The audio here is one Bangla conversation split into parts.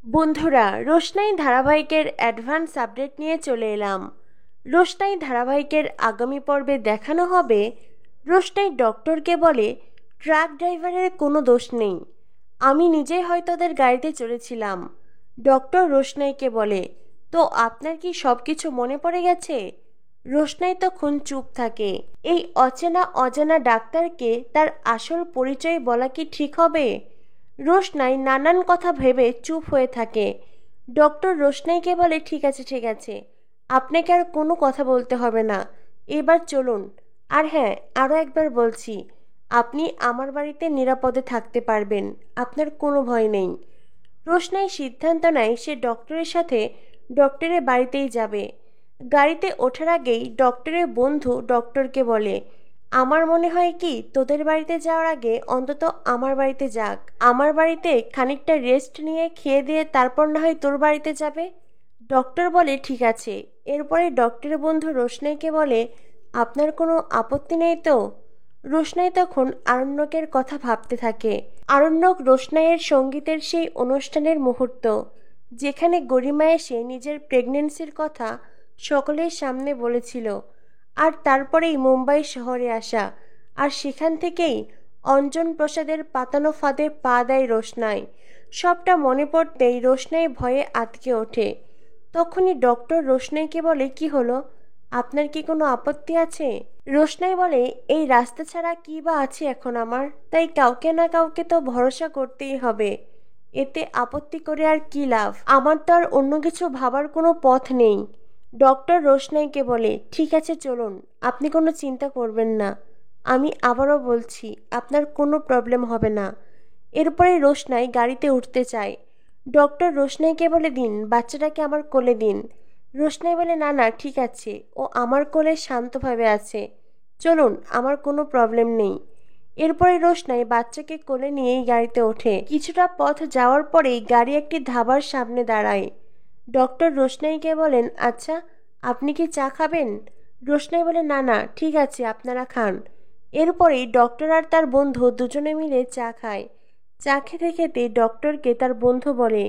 বন্ধুরা, রোশনাই ধারাবাহিকের অ্যাডভান্স আপডেট নিয়ে চলে এলাম। রোশনাই ধারাবাহিকের আগামী পর্বে দেখানো হবে রোশনাই ডক্টরকে বলে ট্রাক ড্রাইভারের কোনো দোষ নেই, আমি নিজেই হয়তো ওদের গাড়িতে চড়েছিলাম। ডক্টর রোশনাইকে বলে, তো আপনার কি সব কিছু মনে পড়ে গেছে? রোশনাই তখন চুপ থাকে। এই অচেনা অজানা ডাক্তারকে তার আসল পরিচয় বলা কি ঠিক হবে? রোশনাই নানান কথা ভেবে চুপ হয়ে থাকে। ডক্টর রোশনাইকে বলে, ঠিক আছে ঠিক আছে, আপনাকে আর কোনো কথা বলতে হবে না, এবার চলুন। আর হ্যাঁ, আরও একবার বলছি, আপনি আমার বাড়িতে নিরাপদে থাকতে পারবেন, আপনার কোনো ভয় নেই। রোশনাই সিদ্ধান্ত নেয় সে ডক্টরের সাথে ডক্টরের বাড়িতেই যাবে। গাড়িতে ওঠার আগেই ডক্টরের বন্ধু ডক্টরকে বলে, আমার মনে হয় কি তোদের বাড়িতে যাওয়ার আগে অন্তত আমার বাড়িতে যাক, আমার বাড়িতে খানিকটা রেস্ট নিয়ে খেয়ে দিয়ে তারপর না হয় তোর বাড়িতে যাবে। ডক্টর বলে, ঠিক আছে। এরপরে ডক্টরের বন্ধু রোশনাইকে বলে, আপনার কোনো আপত্তি নেই তো? রোশনাই তখন আরণ্যকের কথা ভাবতে থাকে। আরণ্যক রোশনাইয়ের সঙ্গীতের সেই অনুষ্ঠানের মুহূর্ত, যেখানে গরিমা এসে নিজের প্রেগনেন্সির কথা সকলের সামনে বলেছিল, আর তারপরেই মুম্বাই শহরে আসা, আর সেখান থেকেই অঞ্জন প্রসাদের পাতানো ফাঁদে পা দেয় রোশনাই। সবটা মনে পড়তেই রোশনাই ভয়ে আঁতকে ওঠে। তখনই ডক্টর রোশনাইকে বলে, কি হলো, আপনার কি কোনো আপত্তি আছে? রোশনাই বলে, এই রাস্তা ছাড়া কি বা আছে এখন আমার, তাই কাউকে না কাউকে তো ভরসা করতেই হবে, এতে আপত্তি করে আর কি লাভ, আমার তো আর অন্য কিছু ভাবার কোনো পথ নেই। ডক্টর রোশনাইকে বলে, ঠিক আছে চলুন, আপনি কোনো চিন্তা করবেন না, আমি আবারও বলছি আপনার কোনো প্রবলেম হবে না। এরপরে রোশনাই গাড়িতে উঠতে চায়। ডক্টর রোশনাইকে বলে, দিন বাচ্চাটাকে আমার কোলে দিন। রোশনাই বলে, না না ঠিক আছে, ও আমার কোলে শান্তভাবে আছে, চলুন, আমার কোনো প্রবলেম নেই। এরপরে রোশনাই বাচ্চাকে কোলে নিয়েই গাড়িতে ওঠে। কিছুটা পথ যাওয়ার পরেই গাড়ি একটি ধাবার সামনে দাঁড়ায়। ডক্টর রোশনাইকে বলেন, আচ্ছা আপনি কি চা খাবেন? রোশনাই বলে, না না ঠিক আছে, আপনারা খান। এরপরেই ডক্টর আর তার বন্ধু দুজনে মিলে চা খায়। চা খেতে খেতে ডক্টরকে তার বন্ধু বলে,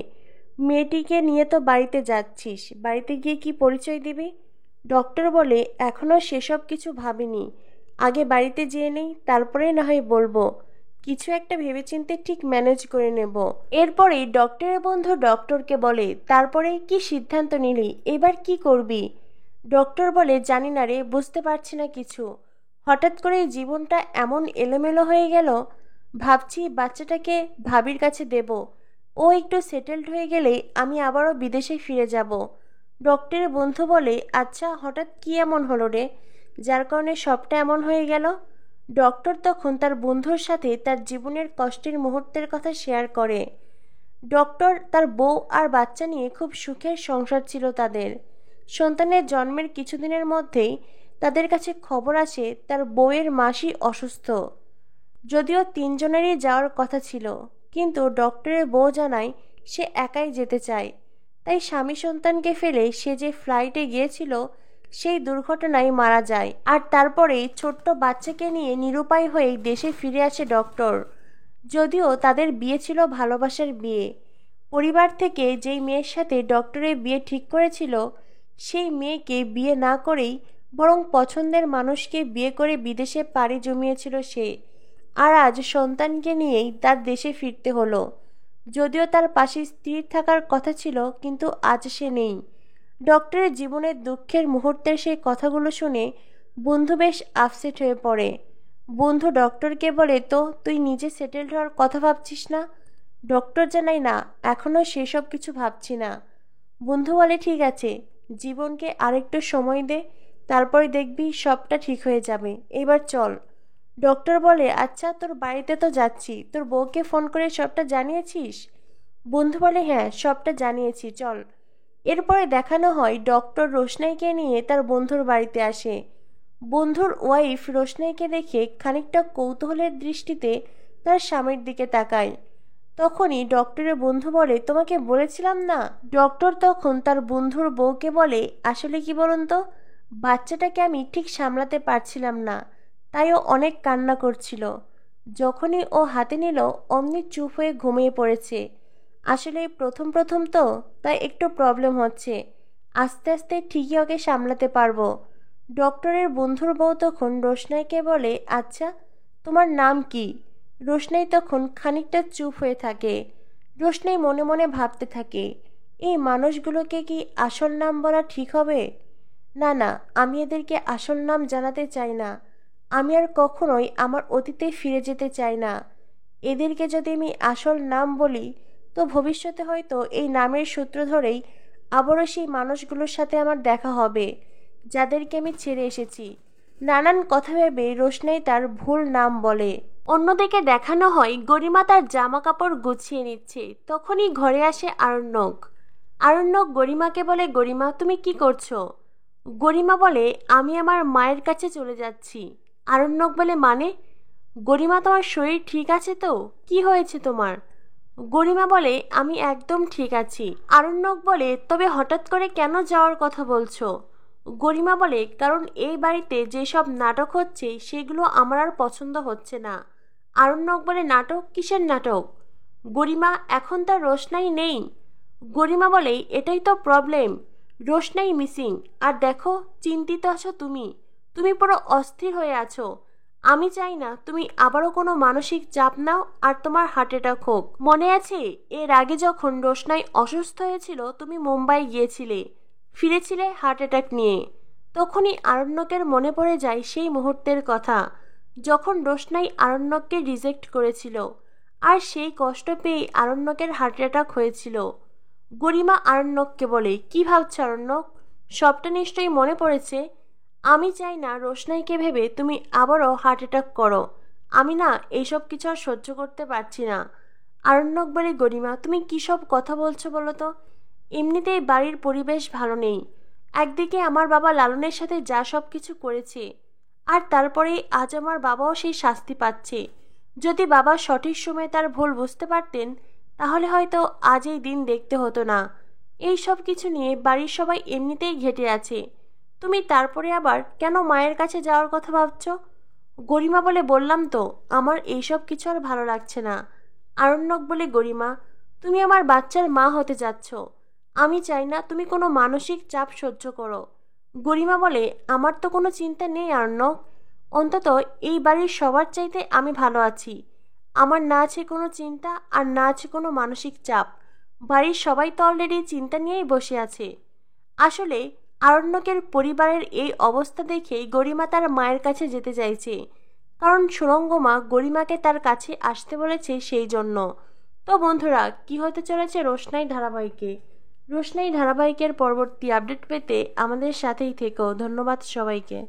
মেয়েটিকে নিয়ে তো বাড়িতে যাচ্ছিস, বাড়িতে গিয়ে কি পরিচয় দিবি? ডক্টর বলে, এখনও সেসব কিছু ভাবিনি, আগে বাড়িতে যেয়ে নেই, তারপরে না হয় বলবো, কিছু একটা ভেবেচিন্তে ঠিক ম্যানেজ করে নেব। এরপরেই ডক্টরের বন্ধু ডক্টরকে বলে, তারপরে কি সিদ্ধান্ত নিলি, এবার কি করবি? ডক্টর বলে, জানি না রে, বুঝতে পারছি না কিছু, হঠাৎ করে জীবনটা এমন এলোমেলো হয়ে গেল, ভাবছি বাচ্চাটাকে ভাবির কাছে দেব, ও একটু সেটেলড হয়ে গেলেই আমি আবারও বিদেশে ফিরে যাব। ডক্টরের বন্ধু বলে, আচ্ছা হঠাৎ কি এমন হলো রে, যার কারণে সবটা এমন হয়ে গেল? ডক্টর তখন তার বন্ধুর সাথে তার জীবনের কষ্টের মুহূর্তের কথা শেয়ার করে। ডক্টর তার বউ আর বাচ্চা নিয়ে খুব সুখের সংসার ছিল তাদের। সন্তানের জন্মের কিছুদিনের মধ্যেই তাদের কাছে খবর আসে তার বউয়ের মাসি অসুস্থ। যদিও তিনজনেরই যাওয়ার কথা ছিল, কিন্তু ডক্টরের বউ জানায় সে একাই যেতে চায়। তাই স্বামী সন্তানকে ফেলে সে যে ফ্লাইটে গিয়েছিল সেই দুর্ঘটনায় মারা যায়। আর তারপরেই ছোট্ট বাচ্চাকে নিয়ে নিরুপায় হয়েই দেশে ফিরে আসে ডক্টর। যদিও তাদের বিয়ে ছিল ভালোবাসার বিয়ে, পরিবার থেকে যেই মেয়ের সাথে ডক্টরের বিয়ে ঠিক করেছিল সেই মেয়েকে বিয়ে না করেই বরং পছন্দের মানুষকে বিয়ে করে বিদেশে পাড়ি জমিয়েছিল সে। আর আজ সন্তানকে নিয়েই তার দেশে ফিরতে হলো। যদিও তার পাশে স্থির থাকার কথা ছিল, কিন্তু আজ সে নেই। ডক্টরের জীবনের দুঃখের মুহূর্তের সেই কথাগুলো শুনে বন্ধু বেশ আপসেট হয়ে পড়ে। বন্ধু ডক্টরকে বলে, তো তুই নিজে সেটেলড হওয়ার কথা ভাবছিস না? ডক্টর জানায়, না, এখনও সেসব কিছু ভাবছি না। বন্ধু বলে, ঠিক আছে, জীবনকে আরেকটু সময় দে, তারপরে দেখবি সবটা ঠিক হয়ে যাবে, এবার চল। ডক্টর বলে, আচ্ছা তোর বাড়িতে তো যাচ্ছি, তোর বউকে ফোন করে সবটা জানিয়েছিস? বন্ধু বলে, হ্যাঁ সবটা জানিয়েছি, চল। এরপরে দেখানো হয় ডক্টর রোশনাইকে নিয়ে তার বন্ধুর বাড়িতে আসে। বন্ধুর ওয়াইফ রোশনাইকে দেখে খানিকটা কৌতূহলের দৃষ্টিতে তার স্বামীর দিকে তাকায়। তখনই ডক্টরের বন্ধু বলে, তোমাকে বলেছিলাম না। ডক্টর তখন তার বন্ধুর বউকে বলে, আসলে কি বলুন তো, বাচ্চাটাকে আমি ঠিক সামলাতে পারছিলাম না, তাই ও অনেক কান্না করছিল। যখনই ও হাতে নিল অমনি চুপ হয়ে ঘুমিয়ে পড়েছে। আসলে প্রথম প্রথম তো, তাই একটু প্রবলেম হচ্ছে। আস্তে আস্তে ঠিকই ওকে সামলাতে পারবো। ডক্টরের বন্ধুর বউ তখন রোশনাইকে বলে, আচ্ছা তোমার নাম কি? রোশনাই তখন খানিকটা চুপ হয়ে থাকে। রোশনাই মনে মনে ভাবতে থাকে, এই মানুষগুলোকে কি আসল নাম বলা ঠিক হবে? না না, আমি এদেরকে আসল নাম জানাতে চাই না। আমি আর কখনোই আমার অতীতে ফিরে যেতে চাই না। এদেরকে যদি আমি আসল নাম বলি, তো ভবিষ্যতে হয়তো এই নামের সূত্র ধরেই আবারও সেই মানুষগুলোর সাথে আমার দেখা হবে, যাদেরকে আমি ছেড়ে এসেছি। নানান কথা ভেবে রোশনাই তার ভুল নাম বলে। অন্যদিকে দেখানো হয় গরিমা তার জামা কাপড় গুছিয়ে নিচ্ছে। তখনই ঘরে আসে আরণ্যক। আরণ্যক গরিমাকে বলে, গরিমা তুমি কি করছো? গরিমা বলে, আমি আমার মায়ের কাছে চলে যাচ্ছি। আরণ্যক বলে, মানে? গরিমা, তোমার শরীর ঠিক আছে তো? কি হয়েছে তোমার? গরিমা বলে, আমি একদম ঠিক আছি। আরণ্যক বলে, তবে হঠাৎ করে কেন যাওয়ার কথা বলছো? গরিমা বলে, কারণ এই বাড়িতে যেসব নাটক হচ্ছে সেগুলো আমার আর পছন্দ হচ্ছে না। আরণ্যক বলে, নাটক? কিসের নাটক? গরিমা, এখন তার রোশনাই নেই। গরিমা বলে, এটাই তো প্রবলেম, রোশনাই মিসিং। আর দেখো, চিন্তিত আছো তুমি। তুমি পুরো অস্থির হয়ে আছো। আমি চাই না তুমি আবারও কোনো মানসিক চাপ নাও আর তোমার হার্ট অ্যাটাক হোক। মনে আছে এর আগে যখন রোশনাই অসুস্থ হয়েছিল, তুমি মুম্বাই গিয়েছিলে, ফিরেছিলে হার্ট অ্যাটাক নিয়ে। তখনই আরণ্যকের মনে পড়ে যায় সেই মুহূর্তের কথা, যখন রোশনাই আরণ্যককে রিজেক্ট করেছিল, আর সেই কষ্ট পেয়ে আরণ্যকের হার্ট অ্যাটাক হয়েছিল। গরিমা আরণ্যককে বলে, কি ভাবছ আরণ্যক? সবটা নিশ্চয়ই মনে পড়েছে। আমি চাই না রোশনাইকে ভেবে তুমি আবারও হার্ট অ্যাটাক করো। আমি না এইসব কিছু আর সহ্য করতে পারছি না। আরণ্যক বলে, গরিমা তুমি কী সব কথা বলছো বলো তো? এমনিতেই বাড়ির পরিবেশ ভালো নেই। একদিকে আমার বাবা লালনের সাথে যা সব কিছু করেছে, আর তারপরে আজ আমার বাবাও সেই শাস্তি পাচ্ছে। যদি বাবা সঠিক সময়ে তার ভুল বুঝতে পারতেন, তাহলে হয়তো আজ এই দিন দেখতে হতো না। এই সব কিছু নিয়ে বাড়ির সবাই এমনিতেই ঘেঁটে আছে। তুমি তারপরে আবার কেন মায়ের কাছে যাওয়ার কথা ভাবছ? গরিমা বলে, বললাম তো আমার এইসব কিছু আর ভালো লাগছে না। আরণ্যক বলে, গরিমা তুমি আমার বাচ্চার মা হতে যাচ্ছ। আমি চাই না তুমি কোনো মানসিক চাপ সহ্য করো। গরিমা বলে, আমার তো কোনো চিন্তা নেই আরণ্যক। অন্তত এই বাড়ির সবার চাইতে আমি ভালো আছি। আমার না আছে কোনো চিন্তা আর না আছে কোনো মানসিক চাপ। বাড়ির সবাই তো অলরেডি চিন্তা নিয়েই বসে আছে। আসলে আরণ্যকের পরিবারের এই অবস্থা দেখে গরিমা তার মায়ের কাছে যেতে চাইছে, কারণ সুরঙ্গমা গরিমাকে তার কাছে আসতে বলেছে সেই জন্য। তো বন্ধুরা, কি হতে চলেছে রোশনাই ধারাবাহিকে? রোশনাই ধারাবাহিকের পরবর্তী আপডেট পেতে আমাদের সাথেই থেকো। ধন্যবাদ সবাইকে।